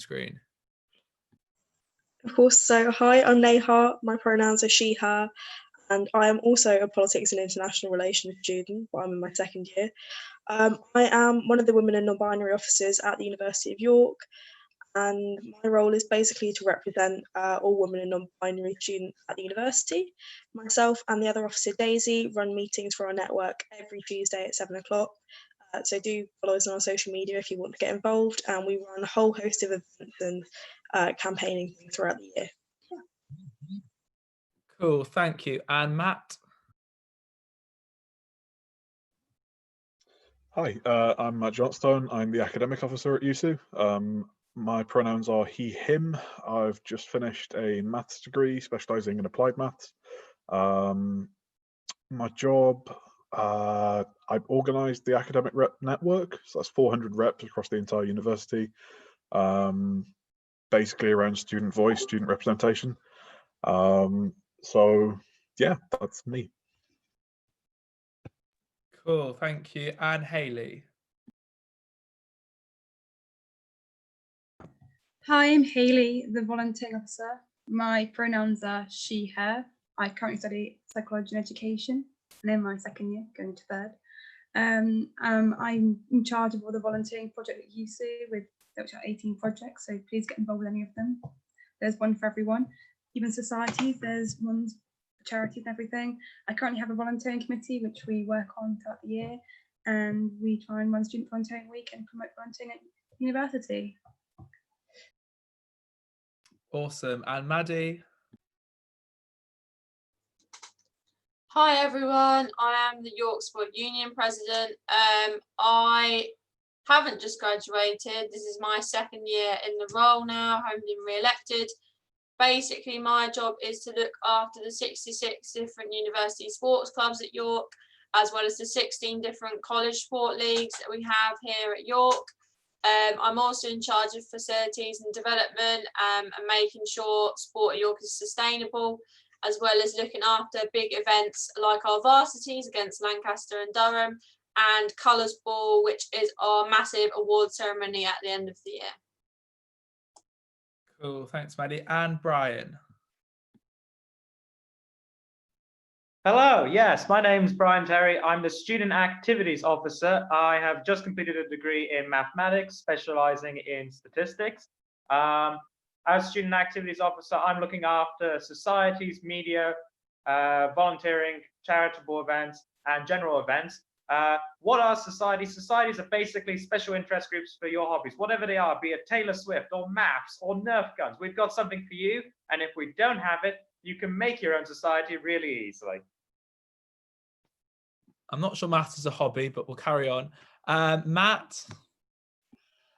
screen. Of course. So hi, I'm Neha. My pronouns are she, her, and I am also a politics and international relations student, but I'm in my second year. I am one of the women and non-binary officers at the University of York, and my role is basically to represent all women and non-binary students at the university. Myself and the other officer, Daisy, run meetings for our network every Tuesday at 7 o'clock. So do follow us on our social media if you want to get involved, and we run a whole host of events and campaigning throughout the year. Cool, thank you. And Matt? Hi, I'm Matt Johnstone. I'm the academic officer at USU. My pronouns are he, him. I've just finished a maths degree specialising in applied maths. My job, I've organised the academic rep network, so that's 400 reps across the entire university, basically around student voice, student representation. So yeah, that's me. Cool, thank you. And Hayley? Hi, I'm Hayley, the volunteering officer. My pronouns are she, her. I currently study psychology and education, and in my second year, going to third. I'm in charge of all the volunteering project at USU with 18 projects, so please get involved with any of them. There's one for everyone. Even societies, there's ones for charities and everything. I currently have a volunteering committee which we work on throughout the year, and we try and run Student Volunteering Week and promote volunteering at university. Awesome. And Maddie? Hi everyone, I am the York Sport Union president. I haven't just graduated. This is my second year in the role now, having been re-elected. Basically, my job is to look after the 66 different university sports clubs at York, as well as the 16 different college sport leagues that we have here at York. I'm also in charge of facilities and development and making sure sport at York is sustainable, as well as looking after big events like our varsities against Lancaster and Durham, and Colours Ball, which is our massive award ceremony at the end of the year. Cool, thanks Maddie. And Brian? Hello, yes, my name's Brian Terry. I'm the Student Activities Officer. I have just completed a degree in mathematics, specializing in statistics. As Student Activities Officer, I'm looking after societies, media, volunteering, charitable events, and general events. What are societies? Societies are basically special interest groups for your hobbies, whatever they are, be it Taylor Swift or maths or Nerf guns. We've got something for you, and if we don't have it, you can make your own society really easily. I'm not sure maths is a hobby, but we'll carry on. Matt?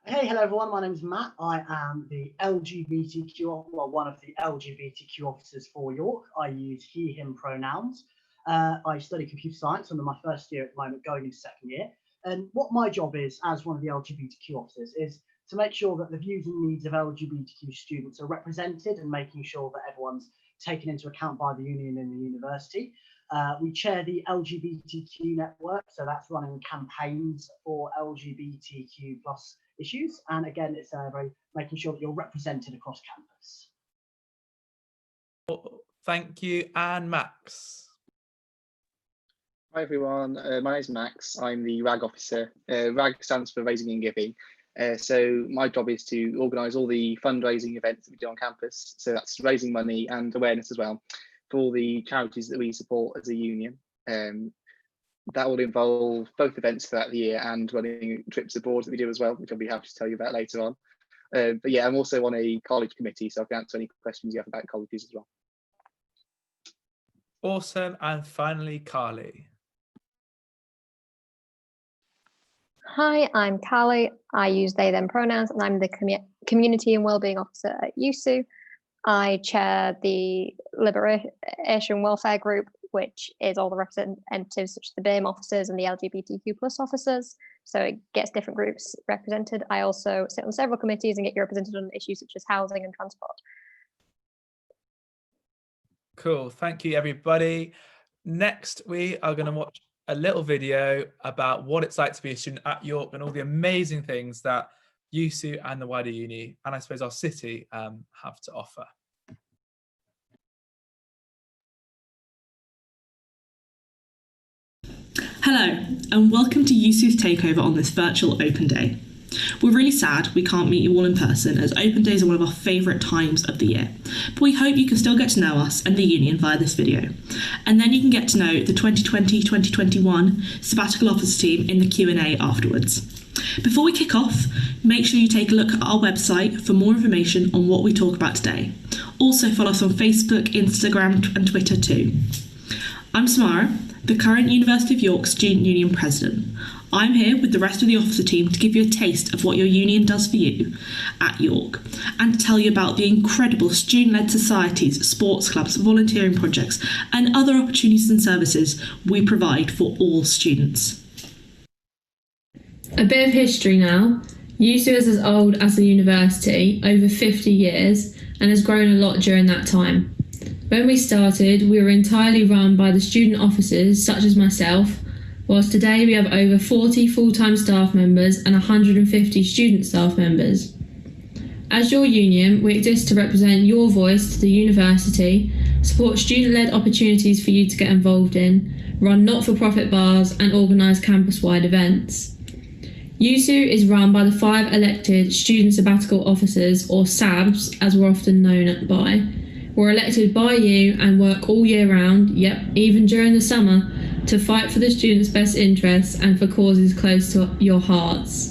Hey, hello everyone, my name's Matt. I am the one of the LGBTQ officers for York. I use he, him pronouns. I study computer science. I'm in my first year at the moment, going into second year. And what my job is as one of the LGBTQ officers is to make sure that the views and needs of LGBTQ students are represented and making sure that everyone's taken into account by the union and the university. We chair the LGBTQ network, so that's running campaigns for LGBTQ plus issues. And again, it's making sure that you're represented across campus. Thank you. And Max? Hi everyone, my name is Max. I'm the RAG officer. RAG stands for Raising and Giving. So my job is to organise all the fundraising events that we do on campus. So that's raising money and awareness as well for all the charities that we support as a union. That will involve both events throughout the year and running trips abroad that we do as well, which I'll be happy to tell you about later on. But yeah, I'm also on a college committee, so I can answer any questions you have about colleges as well. Awesome. And finally, Carly. Hi, I'm Carly. I use they, them pronouns, and I'm the Community and Wellbeing Officer at USU. I chair the Liberation Welfare Group, which is all the representatives such as the BAME officers and the LGBTQ plus officers. So it gets different groups represented. I also sit on several committees and get represented on issues such as housing and transport. Cool, thank you everybody. Next, we are going to watch a little video about what it's like to be a student at York and all the amazing things that USU and the wider uni, and I suppose our city have to offer. Hello, and welcome to USU's takeover on this virtual Open Day. We're really sad we can't meet you all in person, as Open Days are one of our favourite times of the year, but we hope you can still get to know us and the union via this video. And then you can get to know the 2020-2021 sabbatical officer team in the Q&A afterwards. Before we kick off, make sure you take a look at our website for more information on what we talk about today. Also follow us on Facebook, Instagram and Twitter too. I'm Samara, the current University of York Student Union President. I'm here with the rest of the officer team to give you a taste of what your union does for you at York, and to tell you about the incredible student-led societies, sports clubs, volunteering projects and other opportunities and services we provide for all students. A bit of history now. USU is as old as the university, over 50 years, and has grown a lot during that time. When we started, we were entirely run by the student officers, such as myself, whilst today we have over 40 full-time staff members and 150 student staff members. As your union, we exist to represent your voice to the university, support student-led opportunities for you to get involved in, run not-for-profit bars and organise campus-wide events. USU is run by the 5 elected Student Sabbatical Officers, or SABs as we're often known by. We're elected by you and work all year round, yep, even during the summer, to fight for the students' best interests and for causes close to your hearts.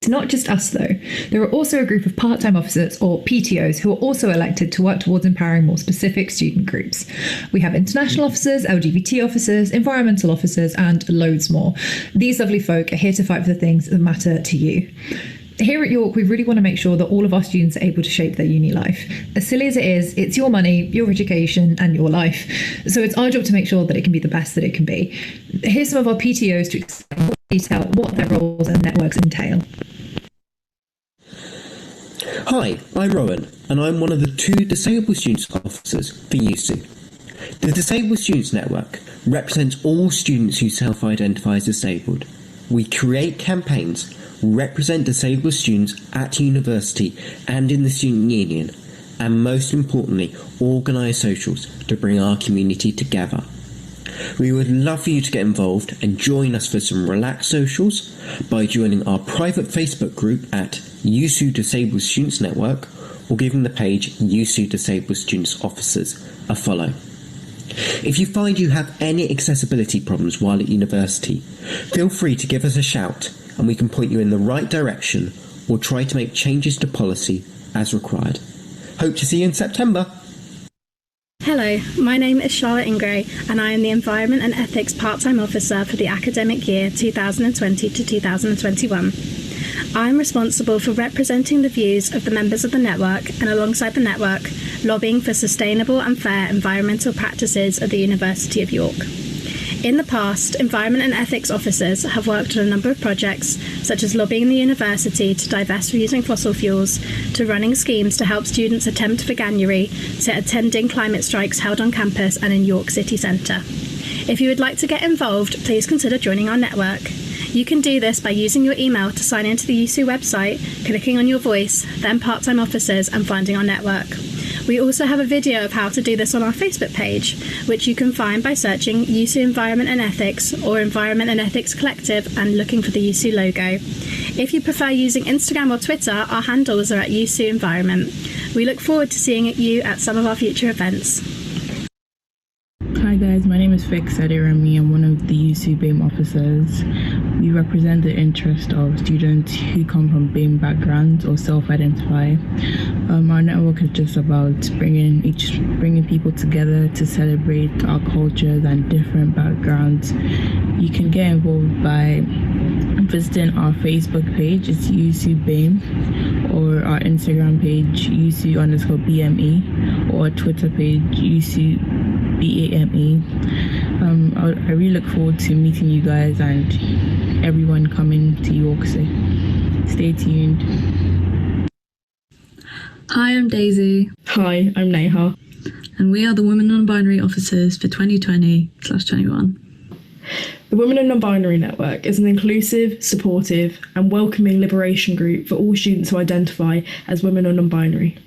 It's not just us though. There are also a group of part-time officers, or PTOs, who are also elected to work towards empowering more specific student groups. We have international officers, LGBT officers, environmental officers, and loads more. These lovely folk are here to fight for the things that matter to you. Here at York, we really want to make sure that all of our students are able to shape their uni life. As silly as it is, it's your money, your education, and your life. So it's our job to make sure that it can be the best that it can be. Here's some of our PTOs to explain in more detail what their roles and networks entail. Hi, I'm Rowan, and I'm one of the 2 Disabled Students Officers for USU. The Disabled Students Network represents all students who self-identify as disabled. We create campaigns, represent disabled students at university and in the student union, and most importantly, organise socials to bring our community together. We would love for you to get involved and join us for some relaxed socials by joining our private Facebook group at USU Disabled Students Network, or giving the page USU Disabled Students Officers a follow. If you find you have any accessibility problems while at university, feel free to give us a shout and we can point you in the right direction or try to make changes to policy as required. Hope to see you in September. Hello, my name is Charlotte Ingray and I am the Environment and Ethics Part-Time Officer for the academic year 2020 to 2021. I am responsible for representing the views of the members of the network and, alongside the network, lobbying for sustainable and fair environmental practices at the University of York. In the past, environment and ethics officers have worked on a number of projects, such as lobbying the university to divest from using fossil fuels, to running schemes to help students attempt veganuary, to attending climate strikes held on campus and in York City Centre. If you would like to get involved, please consider joining our network. You can do this by using your email to sign into the USU website, clicking on your voice, then part-time officers, and finding our network. We also have a video of how to do this on our Facebook page, which you can find by searching USU Environment and Ethics or Environment and Ethics Collective and looking for the USU logo. If you prefer using Instagram or Twitter, our handles are at USU Environment. We look forward to seeing you at some of our future events. Hi guys, my name is Fix Adirami. I'm one of the USU BAME officers. We represent the interest of students who come from BAME backgrounds or self-identify. Our network is just about bringing people together to celebrate our cultures and different backgrounds. You can get involved by visiting our Facebook page, it's USU BAME, or our Instagram page, USU_BME, or our Twitter page, USU BAME. I really look forward to meeting you guys and everyone coming to York, so stay tuned. Hi, I'm Daisy. Hi, I'm Neha. And we are the Women Non-Binary Officers for 2020/21. The Women and Non-Binary Network is an inclusive, supportive and welcoming liberation group for all students who identify as women or non-binary.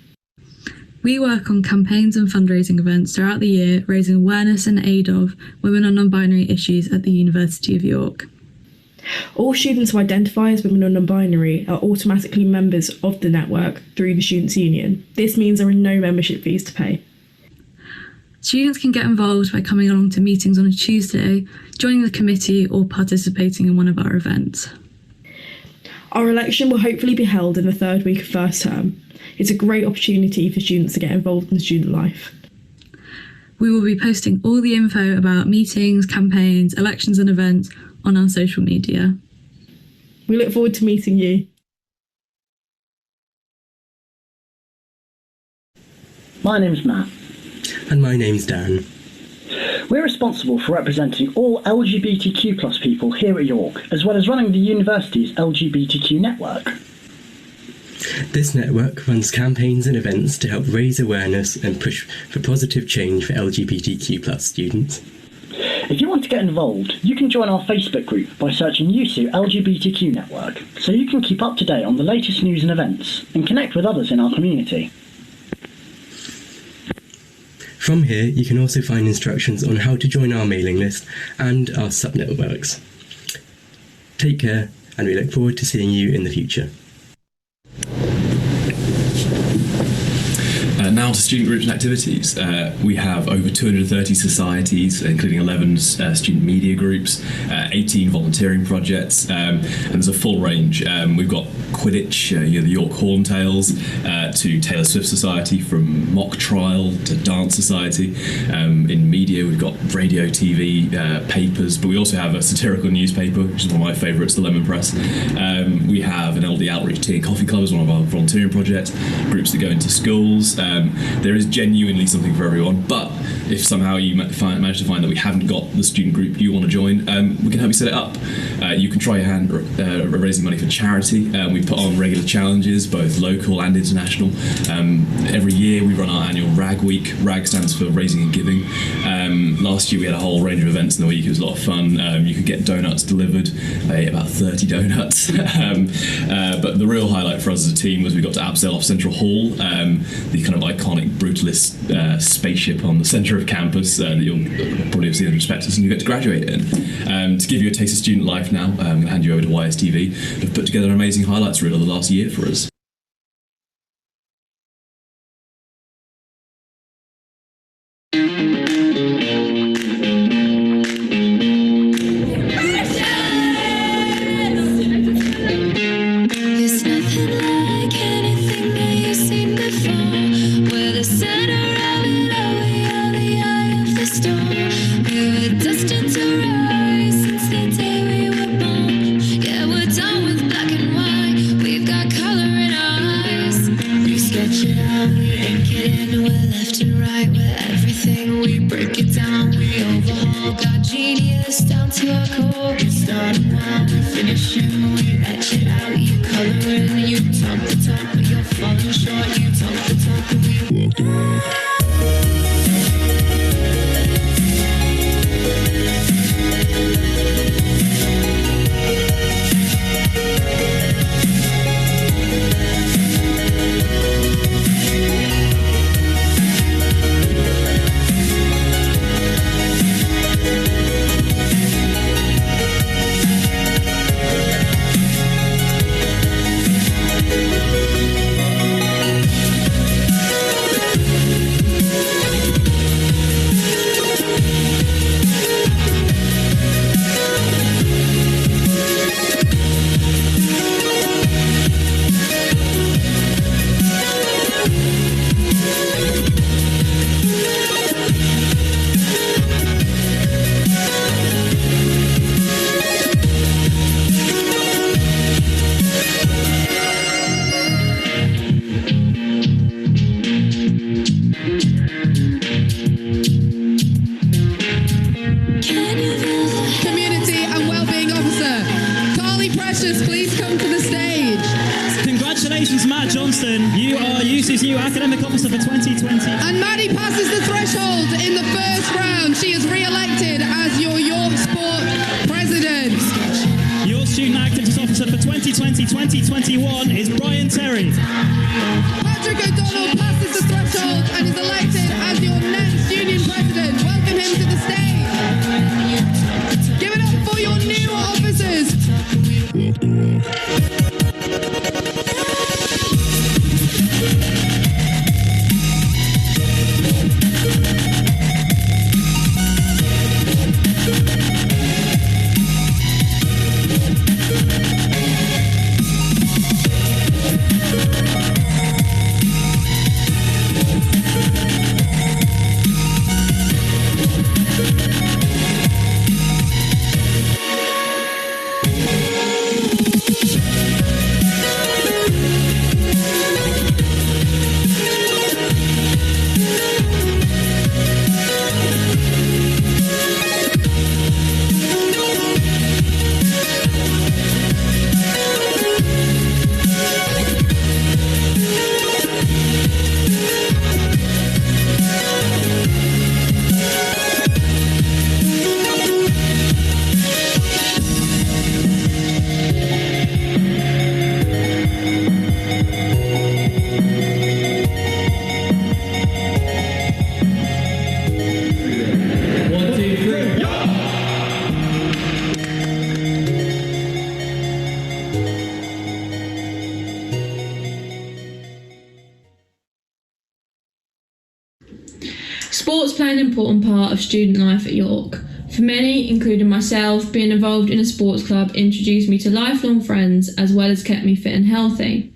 We work on campaigns and fundraising events throughout the year, raising awareness and aid of women and non-binary issues at the University of York. All students who identify as women or non-binary are automatically members of the network through the Students' Union. This means there are no membership fees to pay. Students can get involved by coming along to meetings on a Tuesday, joining the committee or participating in one of our events. Our election will hopefully be held in the third week of first term. It's a great opportunity for students to get involved in student life. We will be posting all the info about meetings, campaigns, elections and events on our social media. We look forward to meeting you. My name's Matt. And my name's Dan. We're responsible for representing all LGBTQ+ people here at York, as well as running the university's LGBTQ network. This network runs campaigns and events to help raise awareness and push for positive change for LGBTQ+ students. If you want to get involved, you can join our Facebook group by searching USU LGBTQ Network, so you can keep up to date on the latest news and events, and connect with others in our community. From here, you can also find instructions on how to join our mailing list and our sub-networks. Take care, and we look forward to seeing you in the future. Now to student groups and activities. We have over 230 societies, including 11 student media groups, 18 volunteering projects, and there's a full range. We've got Quidditch, the York Horntails, to Taylor Swift Society, from mock trial to dance society. In media, we've got radio, TV, papers, but we also have a satirical newspaper, which is one of my favourites, the Lemon Press. We have an LD Outreach Tea and Coffee Club as one of our volunteering projects, groups that go into schools. There is genuinely something for everyone, but if somehow you manage to find that we haven't got the student group you want to join, we can help you set it up. You can try your hand raising money for charity. We put on regular challenges, both local and international. Every year we run our annual RAG Week. RAG stands for Raising and Giving. Last year we had a whole range of events in the week. It was a lot of fun. You could get donuts delivered. I ate about 30 donuts. But the real highlight for us as a team was we got to abseil off Central Hall, the kind of iconic brutalist spaceship on the centre of campus that you'll probably have seen in the prospectus and you get to graduate in. To give you a taste of student life now, I'm going to hand you over to YSTV, who've put together an amazing highlights reel of the last year for us. Congratulations, Matt Johnston. You are USU's new academic officer for 2020. And Maddie passes the threshold in the first round. She is re-elected as your York Sport Student Activities Officer for 2020-2021 is Brian Terry. Patrick O'Donnell passes the threshold and is elected as your next union president. Welcome him to the stage. Give it up for your new officers. Sports play an important part of student life at York. For many, including myself, being involved in a sports club introduced me to lifelong friends as well as kept me fit and healthy.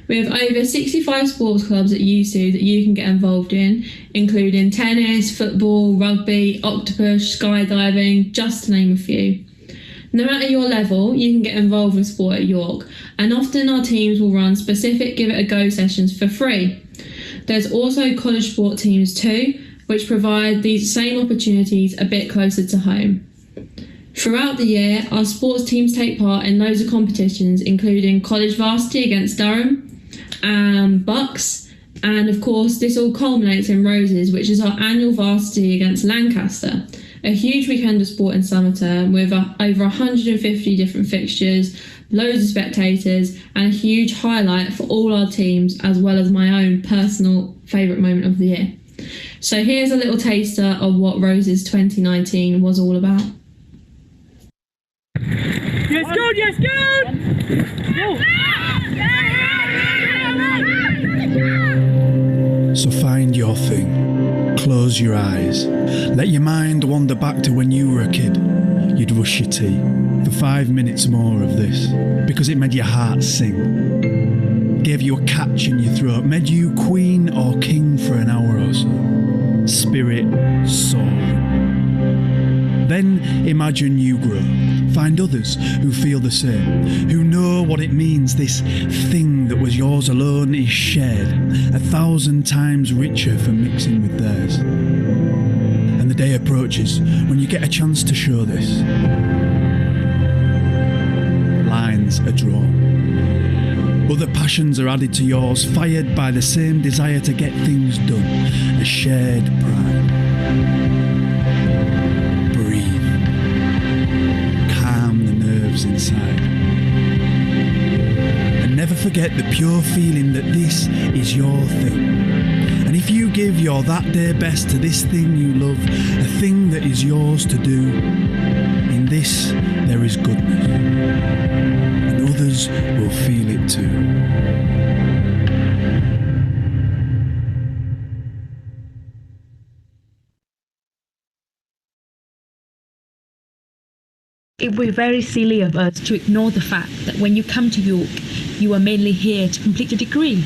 We have over 65 sports clubs at USU that you can get involved in, including tennis, football, rugby, octopus, skydiving, just to name a few. No matter your level, you can get involved with sport at York, and often our teams will run specific Give It a Go sessions for free. There's also college sport teams too, which provide these same opportunities a bit closer to home. Throughout the year, our sports teams take part in loads of competitions, including college varsity against Durham, Bucks, and of course this all culminates in Roses, which is our annual varsity against Lancaster. A huge weekend of sport in summer term with over 150 different fixtures, loads of spectators, and a huge highlight for all our teams, as well as my own personal favourite moment of the year. So here's a little taster of what Roses 2019 was all about. Yes, good, yes, good! So find your thing, close your eyes, let your mind wander back to when you were a kid. You'd rush your tea for 5 minutes more of this, because it made your heart sing, gave you a catch in your throat, made you queen or king for an hour or so, spirit soaring. Then imagine you grow, find others who feel the same, who know what it means this thing that was yours alone is shared, 1,000 times richer for mixing with theirs. And the day approaches when you get a chance to show this. Lines are drawn. Other passions are added to yours, fired by the same desire to get things done, a shared pride. Inside. And never forget the pure feeling that this is your thing. And if you give your that day best to this thing you love, a thing that is yours to do, in this there is goodness. And others will feel it too. It would be very silly of us to ignore the fact that when you come to York, you are mainly here to complete a degree.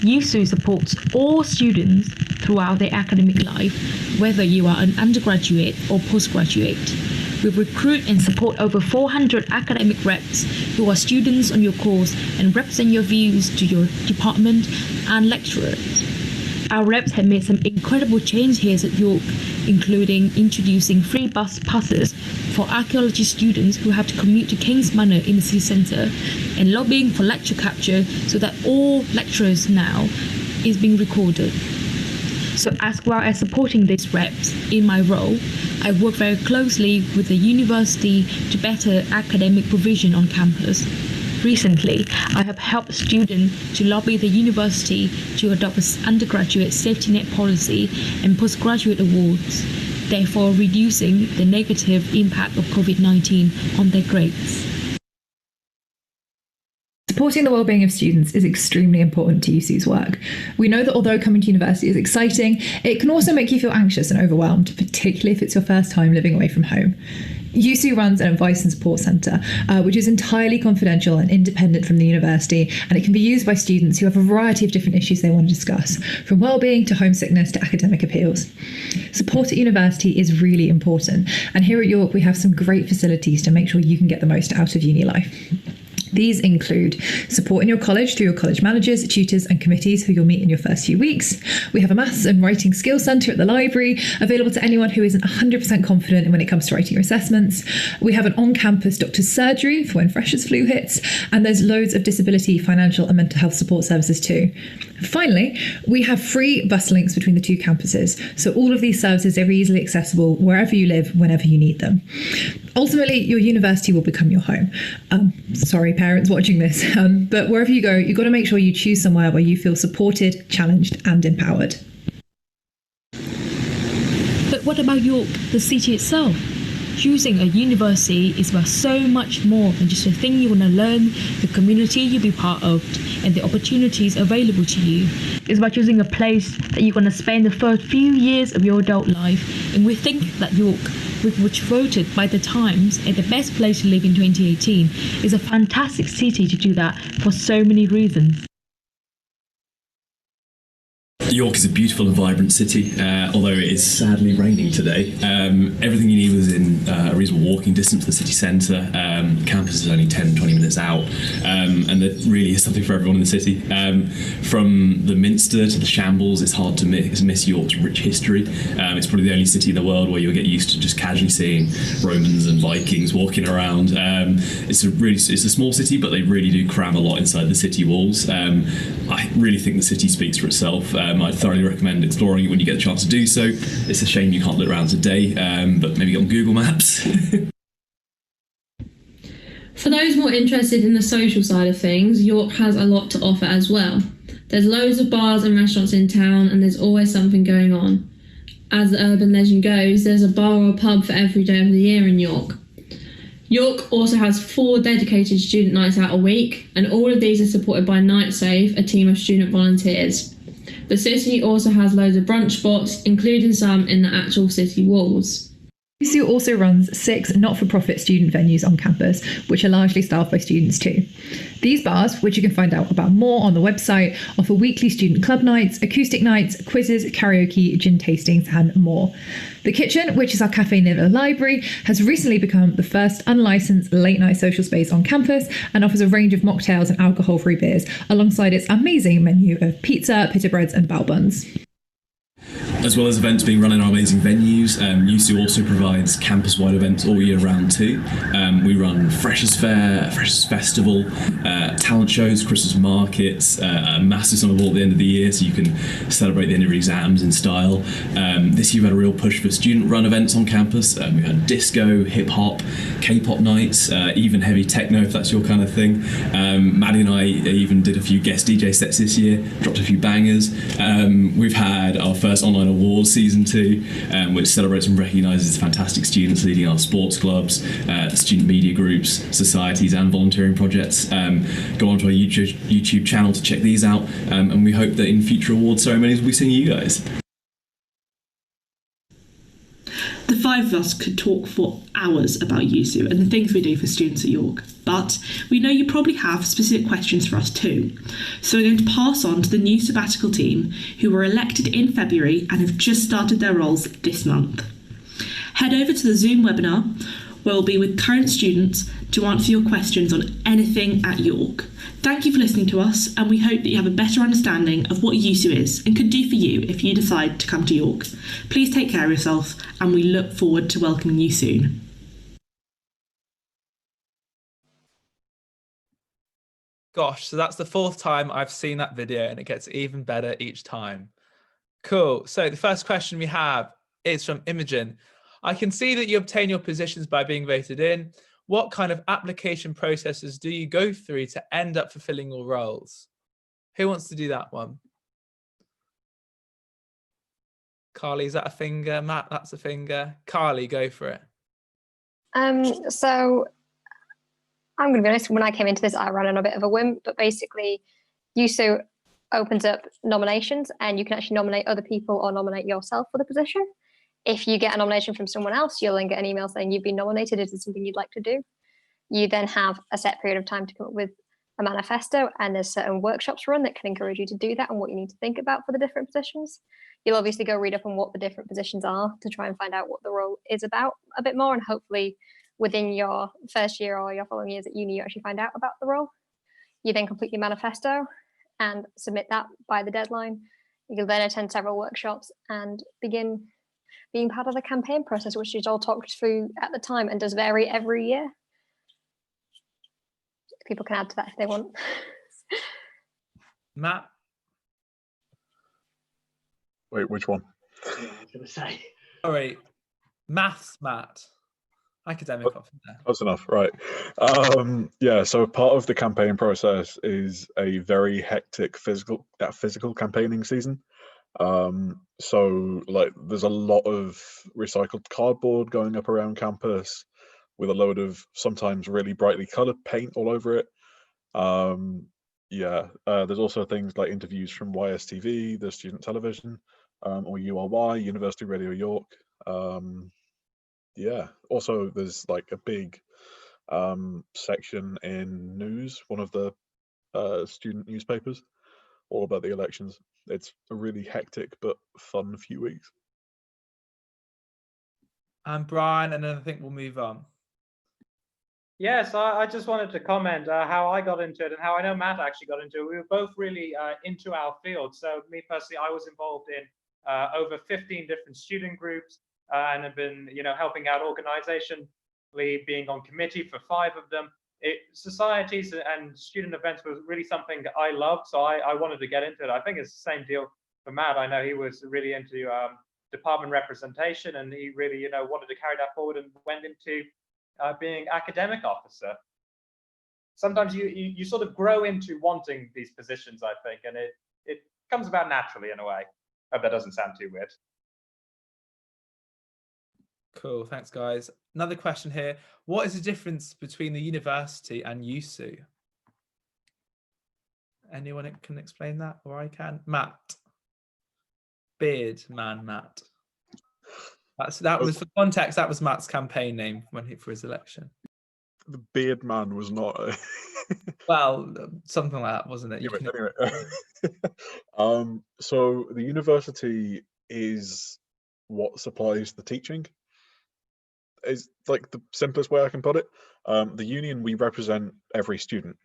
USU supports all students throughout their academic life, whether you are an undergraduate or postgraduate. We recruit and support over 400 academic reps who are students on your course and represent your views to your department and lecturers. Our reps have made some incredible change here at York, including introducing free bus passes for archaeology students who have to commute to King's Manor in the city centre, and lobbying for lecture capture so that all lecturers now is being recorded. So as well as supporting these reps in my role, I work very closely with the university to better academic provision on campus. Recently, I have helped students to lobby the university to adopt an undergraduate safety net policy and postgraduate awards, therefore reducing the negative impact of COVID-19 on their grades. Supporting the well-being of students is extremely important to USU's work. We know that although coming to university is exciting, it can also make you feel anxious and overwhelmed, particularly if it's your first time living away from home. USU runs an advice and support centre, which is entirely confidential and independent from the university, and it can be used by students who have a variety of different issues they want to discuss, from well-being to homesickness to academic appeals. Support at university is really important, and here at York we have some great facilities to make sure you can get the most out of uni life. These include support in your college through your college managers, tutors and committees who you'll meet in your first few weeks. We have a maths and writing skills centre at the library, available to anyone who isn't 100% confident when it comes to writing your assessments. We have an on-campus doctor's surgery for when freshers' flu hits, and there's loads of disability, financial and mental health support services too. Finally, we have free bus links between the two campuses, so all of these services are easily accessible wherever you live, whenever you need them. Ultimately, your university will become your home. Sorry, parents watching this, but wherever you go, you've got to make sure you choose somewhere where you feel supported, challenged and empowered. But what about York, the city itself? Choosing a university is about so much more than just the thing you want to learn, the community you'll be part of, and the opportunities available to you. It's about choosing a place that you're going to spend the first few years of your adult life, and we think that York, which voted by the Times as the best place to live in 2018, is a fantastic city to do that for so many reasons. York is a beautiful and vibrant city, although it is sadly raining today. Everything you need was in a reasonable walking distance to the city centre. Campus is only 10-20 minutes out, and there really is something for everyone in the city. From the Minster to the Shambles, it's hard to miss York's rich history. It's probably the only city in the world where you'll get used to just casually seeing Romans and Vikings walking around. It's a small city, but they really do cram a lot inside the city walls. I really think the city speaks for itself. I'd thoroughly recommend exploring it when you get the chance to do so. It's a shame you can't look around today, but maybe on Google Maps. For those more interested in the social side of things, York has a lot to offer as well. There's loads of bars and restaurants in town, and there's always something going on. As the urban legend goes, there's a bar or pub for every day of the year in York. York also has 4 dedicated student nights out a week, and all of these are supported by NightSafe, a team of student volunteers. The city also has loads of brunch spots, including some in the actual city walls. USU also runs 6 not-for-profit student venues on campus, which are largely staffed by students too. These bars, which you can find out about more on the website, offer weekly student club nights, acoustic nights, quizzes, karaoke, gin tastings and more. The Kitchen, which is our cafe near the library, has recently become the first unlicensed late-night social space on campus and offers a range of mocktails and alcohol-free beers, alongside its amazing menu of pizza, pita breads and bao buns. As well as events being run in our amazing venues, USU also provides campus-wide events all year round too. We run Freshers Fair, Freshers Festival, talent shows, Christmas markets, a massive summer ball at the end of the year so you can celebrate the end of your exams in style. This year we had a real push for student-run events on campus. We had disco, hip-hop, K-pop nights, even heavy techno if that's your kind of thing. Maddie and I even did a few guest DJ sets this year, dropped a few bangers. We've had our first online awards season 2, which celebrates and recognises fantastic students leading our sports clubs, student media groups, societies and volunteering projects. Go onto our YouTube channel to check these out, and we hope that in future award ceremonies we'll be seeing you guys. The 5 of us could talk for hours about USU and the things we do for students at York, but we know you probably have specific questions for us too. So we're going to pass on to the new sabbatical team who were elected in February and have just started their roles this month. Head over to the Zoom webinar where we'll be with current students to answer your questions on anything at York. Thank you for listening to us, and we hope that you have a better understanding of what USU is and could do for you if you decide to come to York. Please take care of yourself, and we look forward to welcoming you soon. Gosh, so that's the 4th time I've seen that video, and it gets even better each time. Cool. So the first question we have is from Imogen. I can see that you obtain your positions by being voted in. What kind of application processes do you go through to end up fulfilling your roles? Who wants to do that one? Carly, is that a finger? Matt, that's a finger. Carly, go for it. So I'm going to be honest, when I came into this, I ran on a bit of a whim, but basically USU opens up nominations and you can actually nominate other people or nominate yourself for the position. If you get a nomination from someone else, you'll then get an email saying you've been nominated. Is it something you'd like to do? You then have a set period of time to come up with a manifesto, and there's certain workshops run that can encourage you to do that and what you need to think about for the different positions. You'll obviously go read up on what the different positions are to try and find out what the role is about a bit more, and hopefully within your first year or your following years at uni, you actually find out about the role. You then complete your manifesto and submit that by the deadline. You'll then attend several workshops and begin being part of the campaign process, which is all talked through at the time and does vary every year. People can add to that if they want. Matt? Wait, which one? Yeah, I was going to say. Sorry, maths, Matt. Academic officer. Close enough, right. Yeah, so part of the campaign process is a very hectic physical campaigning season. So like there's a lot of recycled cardboard going up around campus with a load of sometimes really brightly colored paint all over it. There's also things like interviews from YSTV, the student television, or URY, University Radio York. Also there's like a big section in News, one of the student newspapers, all about the elections. It's a really hectic but fun few weeks. And Brian, and then I think we'll move on. Yes, I just wanted to comment how I got into it and how I know Matt actually got into it. We were both really into our field. So me personally, I was involved in over 15 different student groups and have been, helping out organizationally, being on committee for 5 of them. Societies and student events was really something that I loved, so I wanted to get into it. I think it's the same deal for Matt. I know he was really into department representation, and he really, wanted to carry that forward and went into being academic officer. Sometimes you sort of grow into wanting these positions, I think, and it comes about naturally in a way. Hope that doesn't sound too weird. Cool, thanks guys. Another question here. What is the difference between the university and USU? Anyone can explain that, or I can? Matt. Beard man Matt. That was for context, that was Matt's campaign name for his election. The Beard Man was not a... Well, something like that, wasn't it? Anyway. So the university is what supplies the teaching. Is like the simplest way I can put it. The union, we represent every student.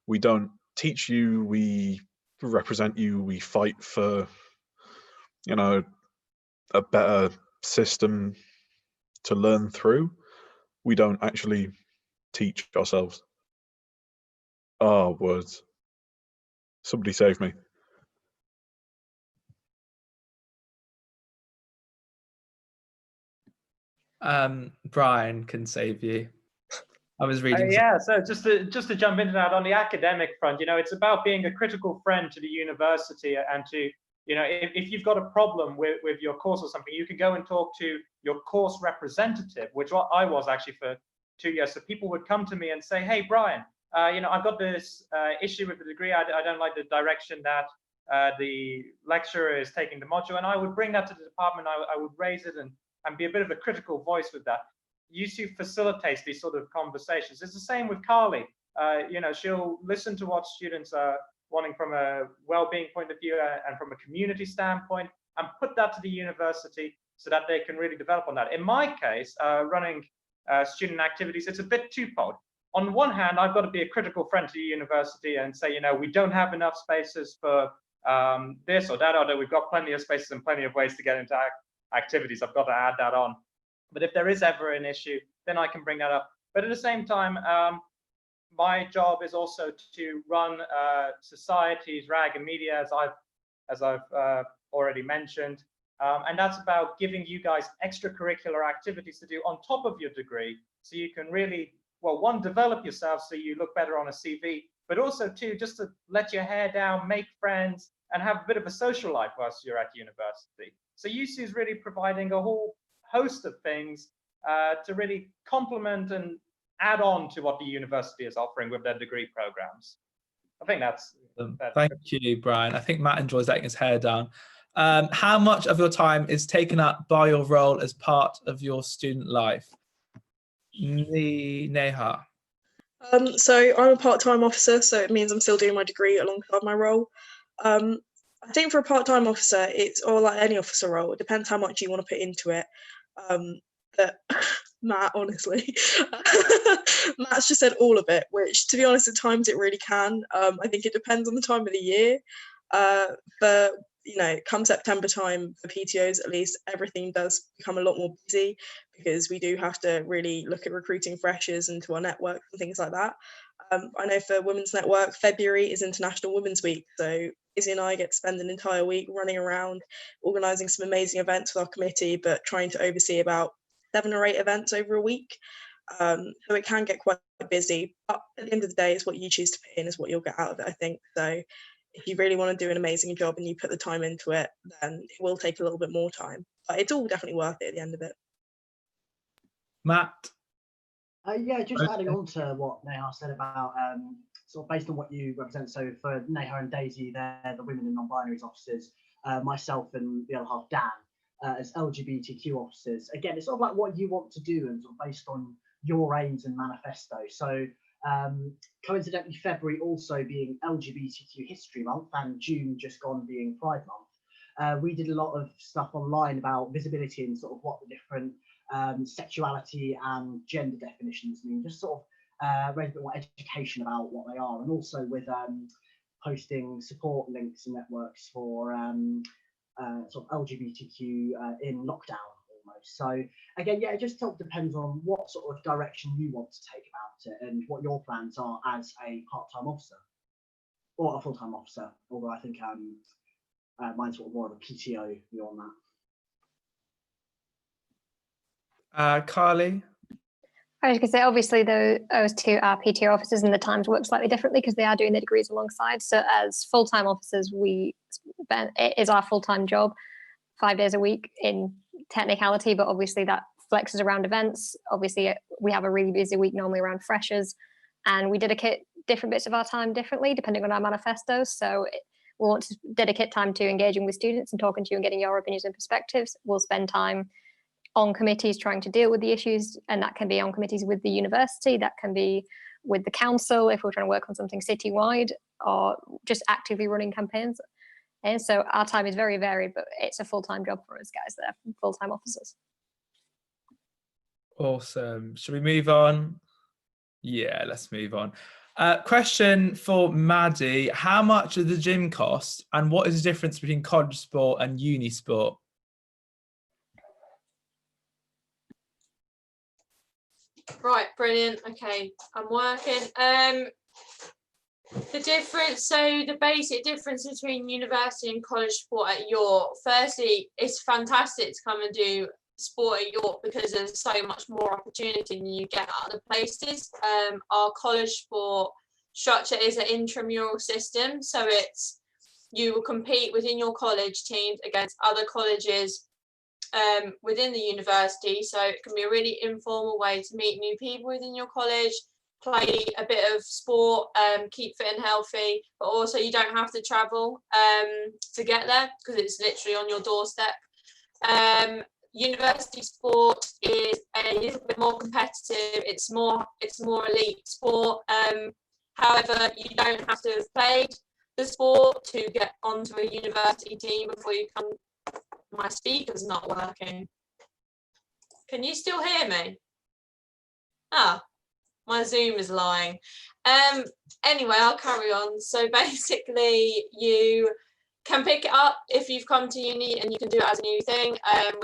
We don't teach you, we represent you, we fight for, a better system to learn through. We don't actually teach ourselves. Words. Somebody save me. Brian can save you. I was reading. So just to jump into that on the academic front, it's about being a critical friend to the university and to, if you've got a problem with your course or something, you can go and talk to your course representative, which I was actually for 2 years. So people would come to me and say, hey, Brian, I've got this issue with the degree. I don't like the direction that the lecturer is taking the module. And I would bring that to the department. I would raise it and be a bit of a critical voice with that. USU facilitates these sort of conversations. It's the same with Carly. She'll listen to what students are wanting from a well-being point of view and from a community standpoint, and put that to the university so that they can really develop on that. In my case, running student activities, it's a bit twofold. On one hand, I've got to be a critical friend to the university and say, we don't have enough spaces for this or that, or we've got plenty of spaces and plenty of ways to get into activities. I've got to add that on. But if there is ever an issue, then I can bring that up. But at the same time, my job is also to run societies, RAG and media, as I've already mentioned. And that's about giving you guys extracurricular activities to do on top of your degree, so you can really, well, one, develop yourself so you look better on a CV, but also two, just to let your hair down, make friends, and have a bit of a social life whilst you're at university. So USU is really providing a whole host of things to really complement and add on to what the university is offering with their degree programs. I think that's Thank you, Brian. I think Matt enjoys letting his hair down. How much of your time is taken up by your role as part of your student life? Neha. So I'm a part-time officer, so it means I'm still doing my degree alongside my role. I think for a part-time officer, or like any officer role, it depends how much you want to put into it. But Matt, honestly, Matt's just said all of it, which, to be honest, at times it really can. I think it depends on the time of the year. But come September time, for PTOs at least, everything does become a lot more busy, because we do have to really look at recruiting freshers into our network and things like that. I know for Women's Network, February is International Women's Week, so Izzy and I get to spend an entire week running around, organising some amazing events with our committee, but trying to oversee about 7 or 8 events over a week. So it can get quite busy, but at the end of the day, it's what you choose to put in is what you'll get out of it, I think. So if you really want to do an amazing job and you put the time into it, then it will take a little bit more time, but it's all definitely worth it at the end of it. Matt? Yeah, just adding on to what Neha said about sort of based on what you represent. So for Neha and Daisy, they're the women and non-binaries officers. Myself and the other half, Dan, as LGBTQ officers. Again, it's sort of like what you want to do and sort of based on your aims and manifesto. So coincidentally, February also being LGBTQ History Month and June just gone being Pride Month, we did a lot of stuff online about visibility and sort of what the different sexuality and gender definitions mean, just sort of raise a bit more education about what they are, and also with posting support links and networks for sort of LGBTQ in lockdown almost. So again, yeah, it just sort of depends on what sort of direction you want to take about it and what your plans are as a part-time officer or a full-time officer, although I think mine's sort of more of a PTO beyond that. Carly? I was going to say, obviously, those two are PTO officers and the times work slightly differently because they are doing their degrees alongside. So as full-time officers, it is our full-time job, 5 days a week in technicality, but obviously that flexes around events. Obviously, we have a really busy week normally around freshers, and we dedicate different bits of our time differently depending on our manifestos. So we want to dedicate time to engaging with students and talking to you and getting your opinions and perspectives. We'll spend time on committees trying to deal with the issues, and that can be on committees with the university, that can be with the council if we're trying to work on something citywide, or just actively running campaigns. And so our time is very varied, but it's a full-time job for us guys. They're full-time officers. Awesome. Should we move on? Yeah, let's move on. Question for Maddie. How much does the gym cost, and what is the difference between college sport and uni sport? Right, brilliant. Okay, I'm working. The difference, so the basic difference between university and college sport at York, firstly, it's fantastic to come and do sport at York because there's so much more opportunity than you get at other places. Our college sport structure is an intramural system, so it's you will compete within your college teams against other colleges within the university, so it can be a really informal way to meet new people within your college, play a bit of sport, keep fit and healthy, but also you don't have to travel to get there because it's literally on your doorstep. University sport is a little bit more competitive. It's more elite sport. However, you don't have to have played the sport to get onto a university team before you come. My speaker's not working. Can you still hear me? Ah, my Zoom is lying. Anyway, I'll carry on. So basically, you can pick it up if you've come to uni and you can do it as a new thing.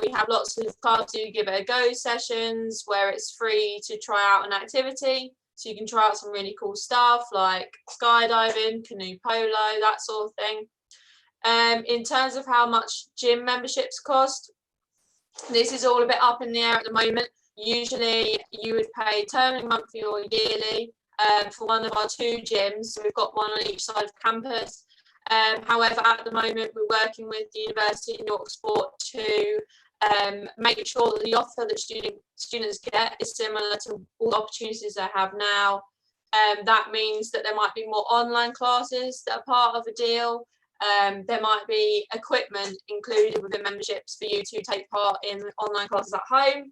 We have lots of clubs who give it a go sessions where it's free to try out an activity. So you can try out some really cool stuff like skydiving, canoe polo, that sort of thing. In terms of how much gym memberships cost, this is all a bit up in the air at the moment. Usually you would pay termly, monthly or yearly for one of our 2 gyms. So we've got one on each side of campus. However, at the moment, we're working with the University of York Sport to make sure that the offer that students get is similar to all the opportunities they have now. That means that there might be more online classes that are part of a deal. There might be equipment included within memberships for you to take part in online classes at home.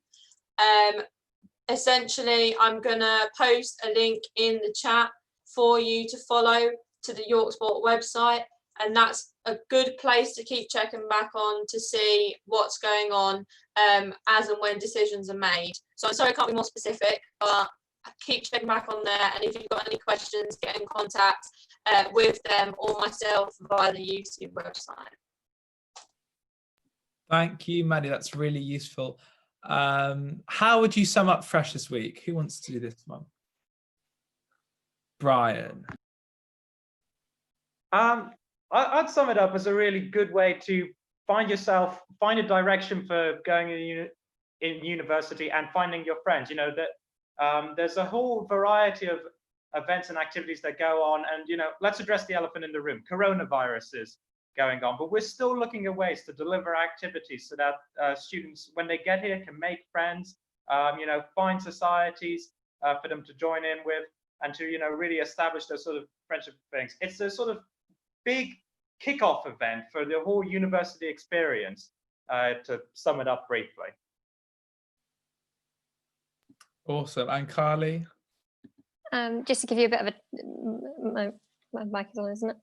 Essentially, I'm going to post a link in the chat for you to follow to the York Sport website, and that's a good place to keep checking back on to see what's going on as and when decisions are made. So I'm sorry I can't be more specific, but keep checking back on there, and if you've got any questions, get in contact with them or myself via the YouTube website. Thank you, Maddie. That's really useful. How would you sum up Freshers Week? Who wants to do this one? Brian. I'd sum it up as a really good way to find a direction for going in university and finding your friends. You know, that there's a whole variety of events and activities that go on, and you know, let's address the elephant in the room. Coronavirus is going on, but we're still looking at ways to deliver activities so that students, when they get here, can make friends, you know, find societies for them to join in with, and to, you know, really establish those sort of friendship things. It's a sort of big kickoff event for the whole university experience, to sum it up briefly. Awesome. And Carly? Just to give you a bit of a, my mic is on, isn't it?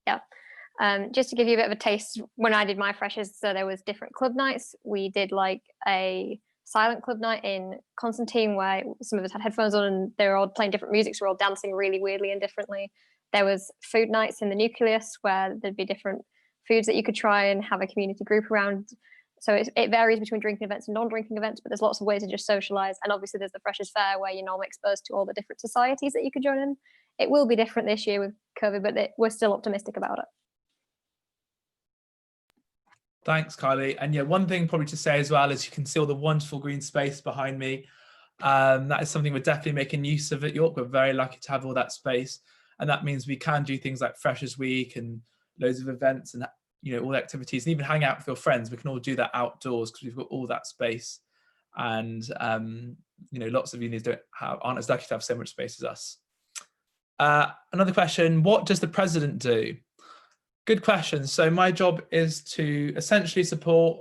Yeah. Just to give you a bit of a taste, when I did my freshers, so there was different club nights. We did like a silent club night in Constantine where some of us had headphones on and they were all playing different music, so we're all dancing really weirdly and differently. There was food nights in the nucleus where there'd be different foods that you could try and have a community group around. So it varies between drinking events and non-drinking events, but there's lots of ways to just socialize. And obviously there's the Freshers Fair where you're normally exposed to all the different societies that you could join in. It will be different this year with COVID, but we're still optimistic about it. Thanks, Kylie. And yeah, one thing probably to say as well is you can see all the wonderful green space behind me. That is something we're definitely making use of at York. We're very lucky to have all that space. And that means we can do things like Freshers Week and loads of events and, you know, all the activities, and even hang out with your friends. We can all do that outdoors because we've got all that space. And, you know, lots of unis aren't as lucky to have so much space as us. Another question, what does the president do? Good question. So my job is to essentially support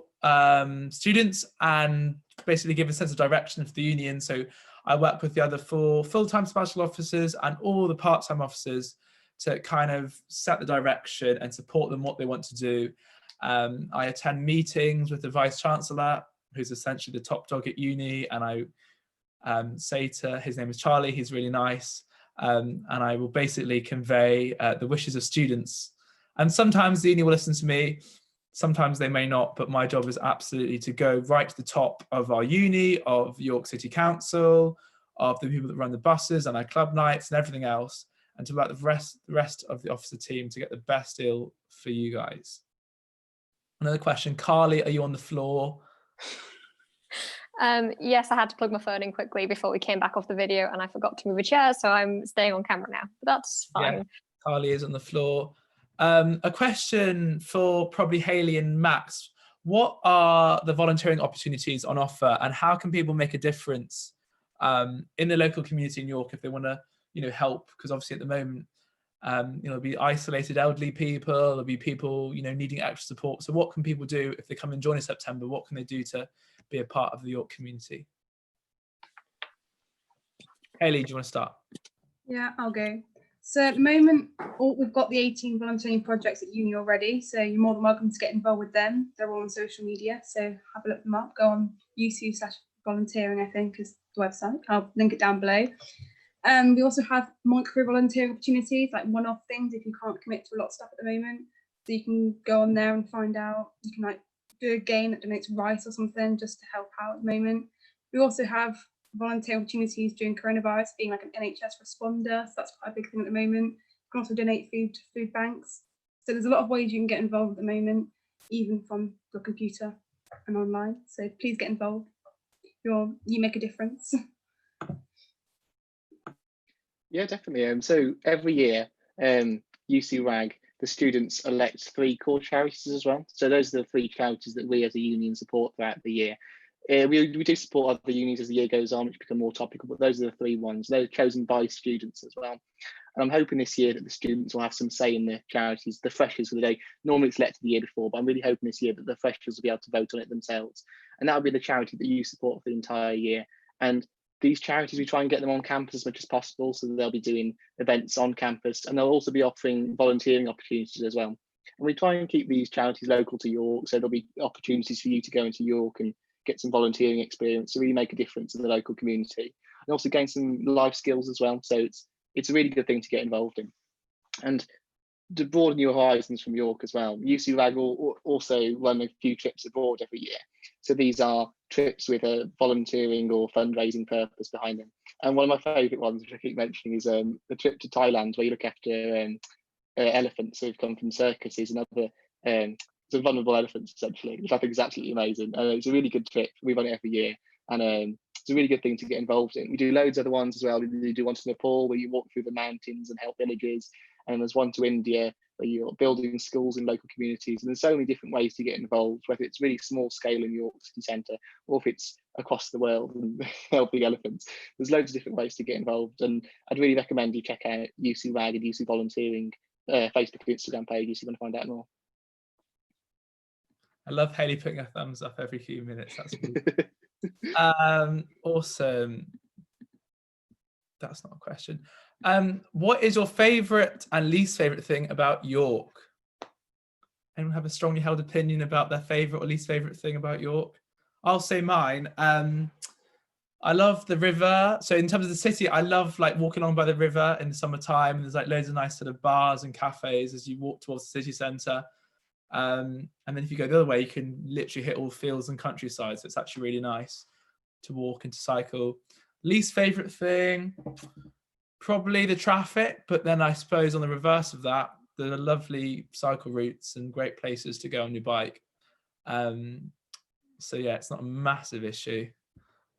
students and basically give a sense of direction for the union. So I work with the other 4 full-time special officers and all the part-time officers to kind of set the direction and support them what they want to do. I attend meetings with the Vice Chancellor, who's essentially the top dog at uni, and I say to, his name is Charlie, he's really nice, and I will basically convey the wishes of students. And sometimes the uni will listen to me, sometimes they may not, but my job is absolutely to go right to the top of our uni, of York City Council, of the people that run the buses and our club nights and everything else, and to work the rest of the officer team to get the best deal for you guys. Another question, Carly, are you on the floor? Yes, I had to plug my phone in quickly before we came back off the video and I forgot to move a chair, so I'm staying on camera now, but that's fine. Yeah, Carly is on the floor. A question for probably Hayley and Max. What are the volunteering opportunities on offer and how can people make a difference in the local community in York if they want to, you know, help? Because obviously at the moment, you know, there'll be isolated elderly people, there'll be people, you know, needing extra support. So what can people do if they come and join in September? What can they do to be a part of the York community? Hayley, do you want to start? Yeah, I'll go. So at the moment, we've got the 18 volunteering projects at uni already, so you're more than welcome to get involved with them. They're all on social media, so have a look them up. Go on USU/volunteering, I think is the website. I'll link it down below. We also have micro volunteering opportunities, like one-off things if you can't commit to a lot of stuff at the moment. So you can go on there and find out. You can like do a game that donates rice or something just to help out at the moment. We also have volunteer opportunities during coronavirus, being like an NHS responder, so that's quite a big thing at the moment. You can also donate food to food banks. So there's a lot of ways you can get involved at the moment, even from your computer and online. So please get involved. You make a difference. Yeah, definitely. So every year, UC RAG, the students elect 3 core charities as well. So those are the 3 charities that we as a union support throughout the year. We do support other unions as the year goes on, which become more topical, but those are the 3 ones. They're chosen by students as well. And I'm hoping this year that the students will have some say in the charities, the freshers for the day. Normally it's elected the year before, but I'm really hoping this year that the freshers will be able to vote on it themselves. And that'll be the charity that you support for the entire year. And these charities, we try and get them on campus as much as possible, so they'll be doing events on campus, and they'll also be offering volunteering opportunities as well. And we try and keep these charities local to York, so there'll be opportunities for you to go into York and get some volunteering experience to really make a difference in the local community, and also gain some life skills as well. So it's a really good thing to get involved in. And to broaden your horizons from York as well, UC RAG will also run a few trips abroad every year. So these are trips with a volunteering or fundraising purpose behind them. And one of my favourite ones, which I keep mentioning, is the trip to Thailand, where you look after elephants who've come from circuses and other so vulnerable elephants, essentially, which I think is absolutely amazing. It's a really good trip. We run it every year, and it's a really good thing to get involved in. We do loads of other ones as well. We do one to Nepal, where you walk through the mountains and help villagers. And there's one to India, where you're building schools in local communities. And there's so many different ways to get involved, whether it's really small scale in York City Centre, or if it's across the world and helping elephants. There's loads of different ways to get involved. And I'd really recommend you check out UC RAG and UC Volunteering Facebook and Instagram pages if you want to find out more. I love Hayley putting her thumbs up every few minutes. That's good. Awesome. That's not a question. What is your favourite and least favourite thing about York? Anyone have a strongly held opinion about their favourite or least favourite thing about York? I'll say mine. I love the river. So in terms of the city, I love like walking along by the river in the summertime. And there's like loads of nice sort of bars and cafes as you walk towards the city centre. And then if you go the other way, you can literally hit all fields and countryside. So it's actually really nice to walk and to cycle. Least favourite thing, probably the traffic. But then I suppose on the reverse of that, there are lovely cycle routes and great places to go on your bike. So yeah, it's not a massive issue.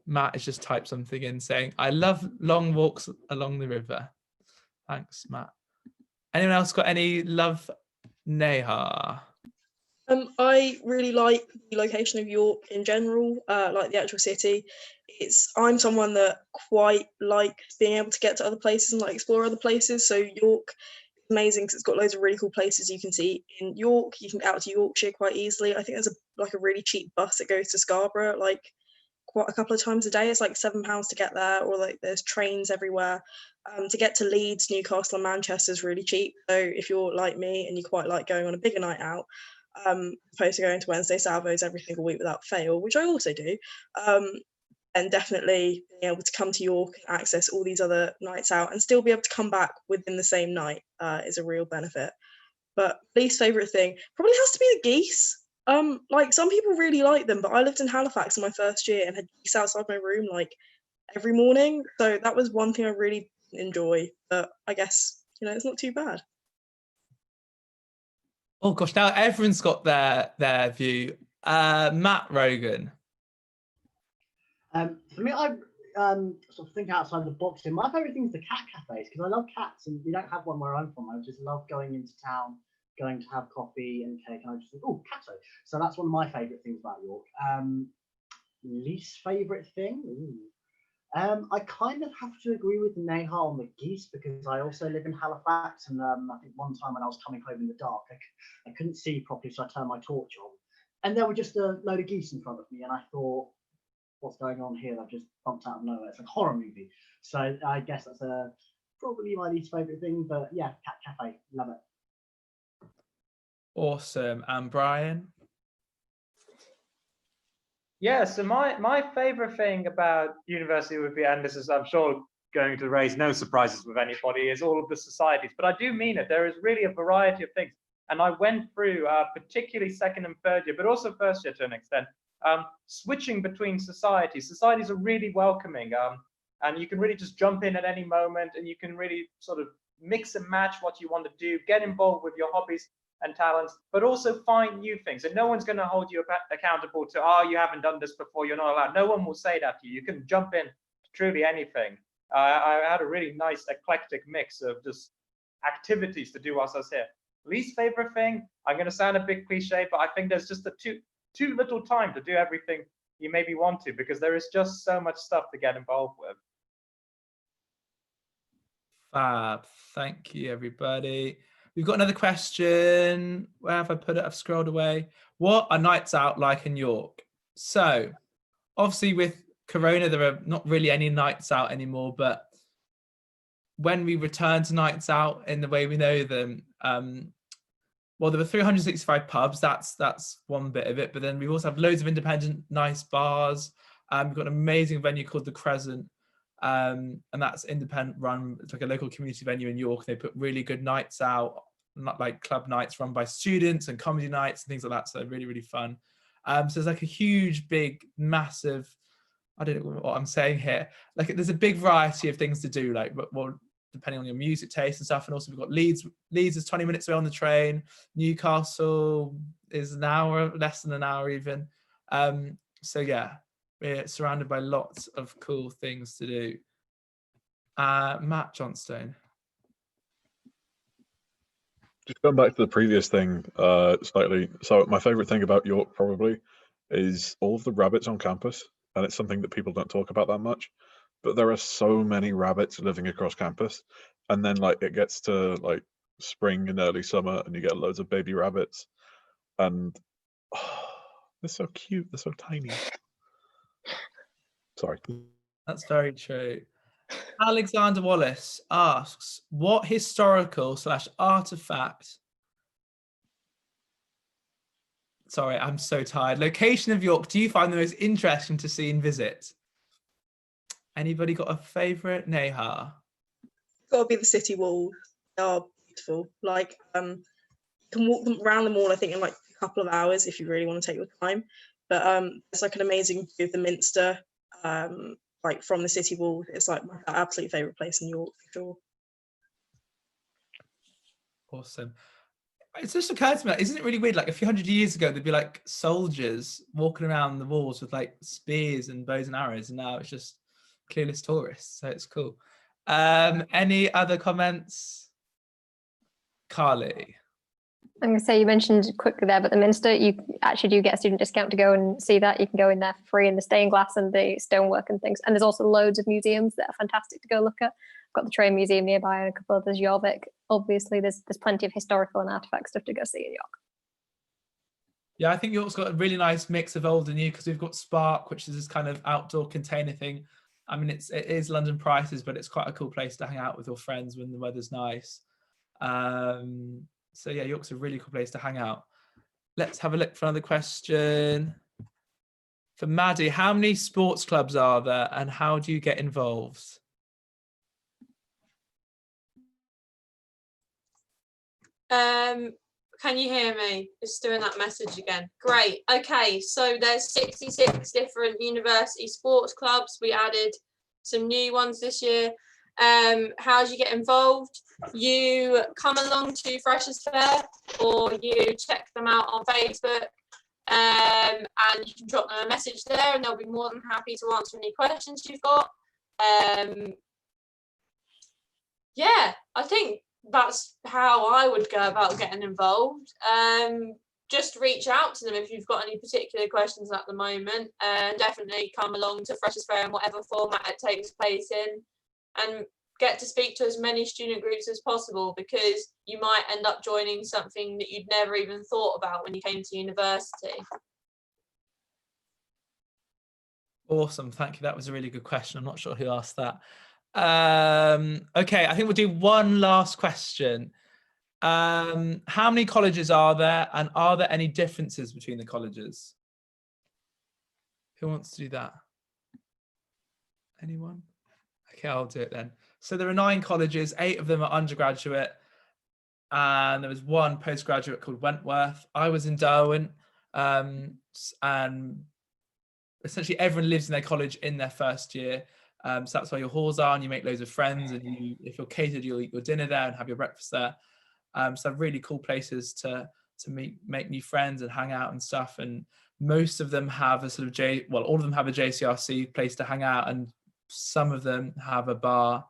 Matt has just typed something in saying, I love long walks along the river. Thanks, Matt. Anyone else got any love? Neha? I really like the location of York in general, like the actual city. I'm someone that quite likes being able to get to other places and like explore other places. So York is amazing because it's got loads of really cool places you can see in York. You can get out to Yorkshire quite easily. I think there's a really cheap bus that goes to Scarborough like quite a couple of times a day. It's like £7 to get there, or like there's trains everywhere. To get to Leeds, Newcastle and Manchester is really cheap. So if you're like me and you quite like going on a bigger night out, opposed to going to Wednesday Salvos every single week without fail, which I also do, and definitely being able to come to York and access all these other nights out and still be able to come back within the same night is a real benefit. But least favourite thing probably has to be the geese. Like some people really like them, but I lived in Halifax in my first year and had geese outside my room like every morning. So that was one thing I really enjoy, but I guess, it's not too bad. Oh gosh, now everyone's got their view. Matt Rogan. For me, I sort of think outside the box. My favourite thing is the cat cafes, because I love cats and we don't have one where I'm from. I just love going into town, going to have coffee and cake, and I just think, oh, catto. So that's one of my favourite things about York. Least favourite thing? I kind of have to agree with Neha on the geese, because I also live in Halifax, and I think one time when I was coming home in the dark, I couldn't see properly, so I turned my torch on, and there were just a load of geese in front of me, and I thought, what's going on here? I've just bumped out of nowhere. It's like a horror movie. So I guess that's probably my least favourite thing, but yeah, cat cafe, love it. Awesome. And Brian? Yeah, so my favorite thing about university would be, and this is, I'm sure, going to raise no surprises with anybody, is all of the societies. But I do mean it. There is really a variety of things. And I went through, particularly second and third year, but also first year to an extent, switching between societies. Societies are really welcoming, and you can really just jump in at any moment, and you can really sort of mix and match what you want to do, get involved with your hobbies. and talents, but also find new things. And no one's going to hold you accountable to, oh, you haven't done this before, you're not allowed. No one will say that to you. You can jump in to truly anything. I had a really nice eclectic mix of just activities to do whilst I was here. Least favorite thing, I'm going to sound a bit cliche, but I think there's just too little time to do everything you maybe want to, because there is just so much stuff to get involved with. Fab. Thank you, everybody. We've got another question. Where have I put it? I've scrolled away. What are nights out like in York? So, obviously with Corona, there are not really any nights out anymore, but when we return to nights out in the way we know them, well, there were 365 pubs. That's one bit of it. But then we also have loads of independent, nice bars. We've got an amazing venue called The Crescent. And that's independent run. It's like a local community venue in York. They put really good nights out, not like club nights run by students and comedy nights and things like that. So really, really fun. So there's like a huge, big, massive, I don't know what I'm saying here. Like there's a big variety of things to do, like, well, depending on your music taste and stuff. And also we've got Leeds. Leeds is 20 minutes away on the train. Newcastle is an hour, less than an hour even. So yeah, we're surrounded by lots of cool things to do. Matt Johnstone. Just going back to the previous thing slightly. So my favorite thing about York probably is all of the rabbits on campus. And it's something that people don't talk about that much. But there are so many rabbits living across campus. And then like it gets to like spring and early summer and you get loads of baby rabbits. And they're so cute. They're so tiny. Sorry. That's very true. Alexander Wallace asks, what historical / artifact, sorry, I'm so tired, location of York do you find the most interesting to see and visit? Anybody got a favourite? Neha? Gotta be the city walls. They are beautiful. Like you can walk them around them all, I think, in like a couple of hours if you really want to take your time. But it's like an amazing view of the Minster, like from the city wall. It's like my absolute favourite place in York for sure. Awesome. It's just occurred to me, isn't it really weird? Like a few hundred years ago, there'd be like soldiers walking around the walls with like spears and bows and arrows, and now it's just clueless tourists. So it's cool. Any other comments? Carly. I'm going to say, you mentioned quickly there, but the Minster, you actually do get a student discount to go and see that. You can go in there for free in the stained glass and the stonework and things. And there's also loads of museums that are fantastic to go look at. I've got the Train Museum nearby and a couple others, Jorvik. Obviously, there's plenty of historical and artifact stuff to go see in York. Yeah, I think York's got a really nice mix of old and new, because we've got Spark, which is this kind of outdoor container thing. I mean, it is London prices, but it's quite a cool place to hang out with your friends when the weather's nice. So yeah, York's a really cool place to hang out. Let's have a look for another question. For Maddie, how many sports clubs are there and how do you get involved? Can you hear me? Just doing that message again. Great. Okay, so there's 66 different university sports clubs. We added some new ones this year. How do you get involved? You come along to Freshers Fair, or you check them out on Facebook, and you can drop them a message there and they'll be more than happy to answer any questions you've got. Yeah, I think that's how I would go about getting involved. Just reach out to them if you've got any particular questions at the moment, and definitely come along to Freshers Fair in whatever format it takes place in, and get to speak to as many student groups as possible, because you might end up joining something that you'd never even thought about when you came to university. Awesome, thank you. That was a really good question. I'm not sure who asked that. Okay, I think we'll do one last question. How many colleges are there, and are there any differences between the colleges? Who wants to do that? Anyone? Okay, I'll do it then. So there are 9 colleges, 8 of them are undergraduate, and there was one postgraduate called Wentworth. I was in Darwin, and essentially everyone lives in their college in their first year. So that's where your halls are, and you make loads of friends, and you, if you're catered, you'll eat your dinner there and have your breakfast there. So really cool places to make new friends and hang out and stuff. And most of them have a sort of all of them have a JCRC place to hang out, and some of them have a bar.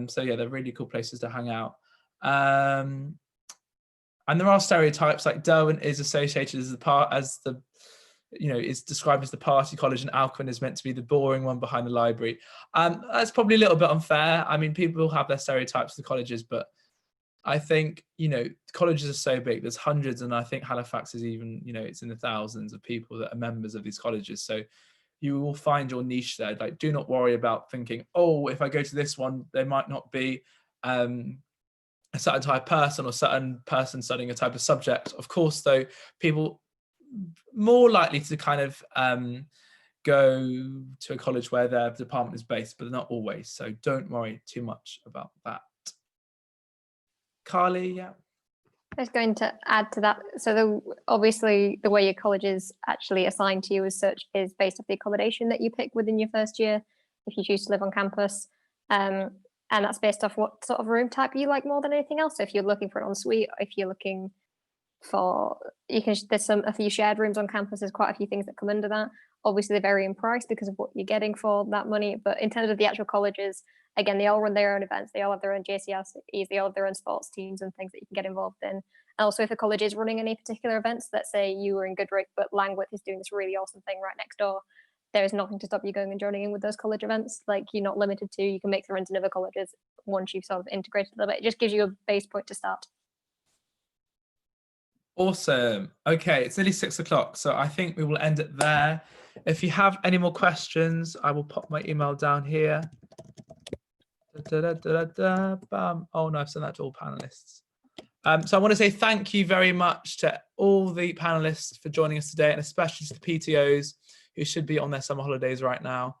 So yeah, they're really cool places to hang out. And there are stereotypes, like Derwent is associated as is described as the party college, and Alcuin is meant to be the boring one behind the library. That's probably a little bit unfair. I mean, people have their stereotypes of the colleges, but I think, colleges are so big, there's hundreds, and I think Halifax is even, it's in the thousands of people that are members of these colleges. So you will find your niche there. Like, do not worry about thinking, oh, if I go to this one, there might not be a certain type of person or certain person studying a type of subject. Of course, though, people more likely to kind of go to a college where their department is based, but not always. So don't worry too much about that. Carly, yeah. I was going to add to that. So obviously the way your college is actually assigned to you as such is based off the accommodation that you pick within your first year, if you choose to live on campus. And that's based off what sort of room type you like more than anything else. So if you're looking for an ensuite, or if you're looking for, there's a few shared rooms on campus, there's quite a few things that come under that. Obviously they vary in price because of what you're getting for that money. But in terms of the actual colleges, again, they all run their own events. They all have their own JCRCs. They all have their own sports teams and things that you can get involved in. And also, if a college is running any particular events, let's say you were in Goodricke, but Langwith is doing this really awesome thing right next door, there is nothing to stop you going and joining in with those college events. Like, you're not limited to, you can make friends in other colleges once you've sort of integrated a little bit. It just gives you a base point to start. Awesome. Okay, it's nearly 6 o'clock, so I think we will end it there. If you have any more questions, I will pop my email down here. Bam. Oh no, I've sent that to all panelists. So I want to say thank you very much to all the panelists for joining us today, and especially to the PTOs who should be on their summer holidays right now.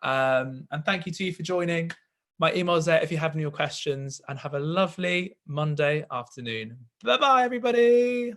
And thank you to you for joining. My email's there if you have any more questions, and have a lovely Monday afternoon. Bye-bye, everybody.